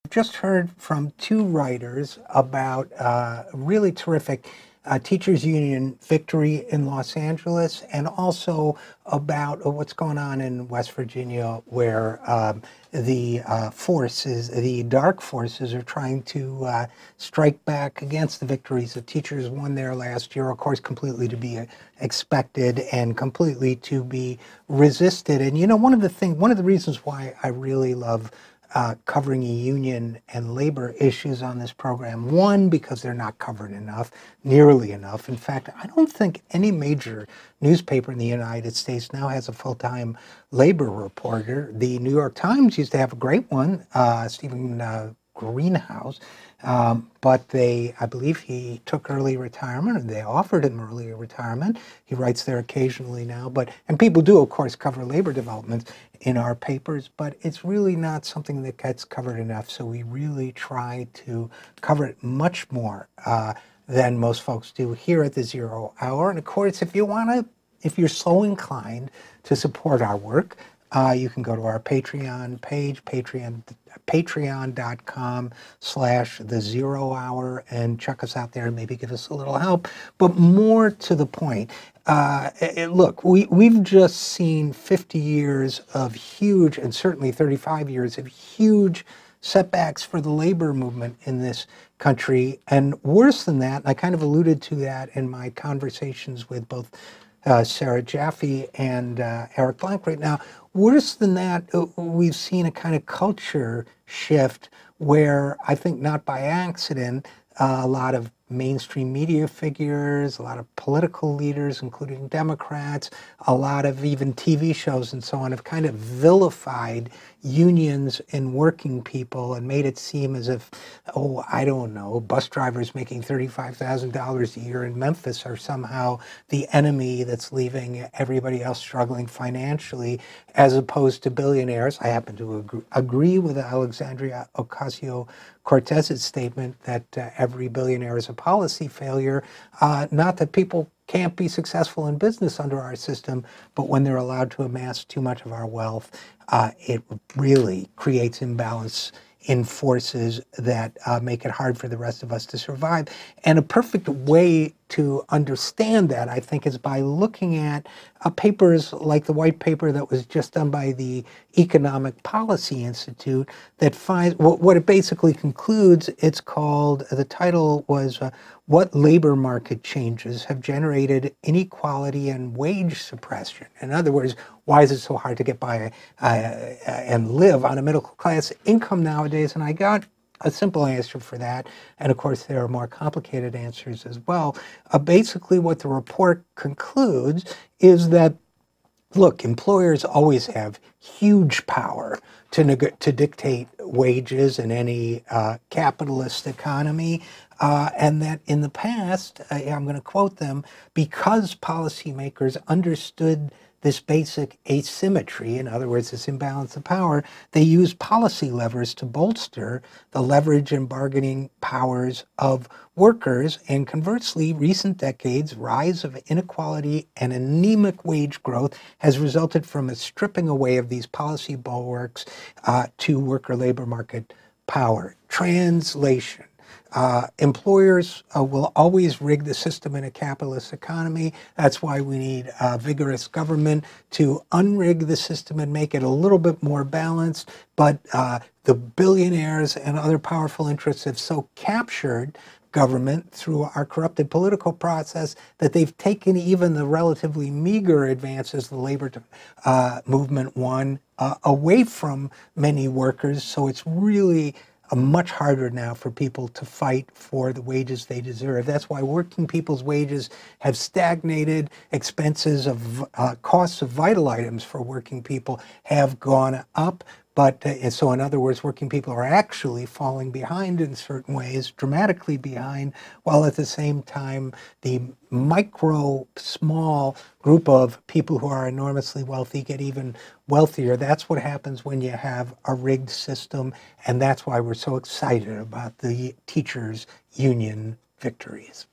Just heard from two writers about a really terrific teachers union victory in Los Angeles, and also about what's going on in West Virginia, where the dark forces are trying to strike back against the victories that teachers won there last year, of course, completely to be expected and completely to be resisted. And you know, one of the reasons why I really love covering union and labor issues on this program. One, because they're not covered enough, nearly enough. In fact, I don't think any major newspaper in the United States now has a full-time labor reporter. The New York Times used to have a great one, Stephen Greenhouse, but I believe he took early retirement, and they offered him early retirement. He writes there occasionally now, and people do, of course, cover labor developments in our papers, but it's really not something that gets covered enough. So we really try to cover it much more than most folks do here at the Zero Hour. And of course, if you're so inclined to support our work, you can go to our Patreon page, patreon.com/the0hour, and check us out there and maybe give us a little help. But more to the point, look, we've just seen 50 years of huge, and certainly 35 years of huge setbacks for the labor movement in this country. And worse than that, and I kind of alluded to that in my conversations with both Sarah Jaffe and Eric Blank right now. Worse than that, we've seen a kind of culture shift where, I think not by accident, a lot of mainstream media figures, a lot of political leaders, including Democrats, a lot of even TV shows and so on, have kind of vilified unions and working people and made it seem as if, oh, I don't know, bus drivers making $35,000 a year in Memphis are somehow the enemy that's leaving everybody else struggling financially, as opposed to billionaires. I happen to agree with Alexandria Ocasio-Cortez's statement that every billionaire is a policy failure. Not that people can't be successful in business under our system, but when they're allowed to amass too much of our wealth, it really creates imbalance in forces that make it hard for the rest of us to survive. And a perfect way to understand that, I think, is by looking at papers like the white paper that was just done by the Economic Policy Institute that finds what it basically concludes. It's called, the title was, What Labor Market Changes Have Generated Inequality and Wage Suppression. In other words, why is it so hard to get by and live on a middle class income nowadays? And I got a simple answer for that. And of course, there are more complicated answers as well. Basically, what the report concludes is that, look, employers always have huge power to dictate wages in any capitalist economy. And that in the past, I'm going to quote them, because policymakers understood this basic asymmetry, in other words, this imbalance of power, they use policy levers to bolster the leverage and bargaining powers of workers. And conversely, recent decades' rise of inequality and anemic wage growth has resulted from a stripping away of these policy bulwarks to worker labor market power. Translation. Employers will always rig the system in a capitalist economy. That's why we need vigorous government to unrig the system and make it a little bit more balanced. But the billionaires and other powerful interests have so captured government through our corrupted political process that they've taken even the relatively meager advances the labor movement won away from many workers. So it's really much harder now for people to fight for the wages they deserve. That's why working people's wages have stagnated. Expenses of costs of vital items for working people have gone up. But so in other words, working people are actually falling behind in certain ways, dramatically behind, while at the same time, the small group of people who are enormously wealthy get even wealthier. That's what happens when you have a rigged system. And that's why we're so excited about the teachers' union victories.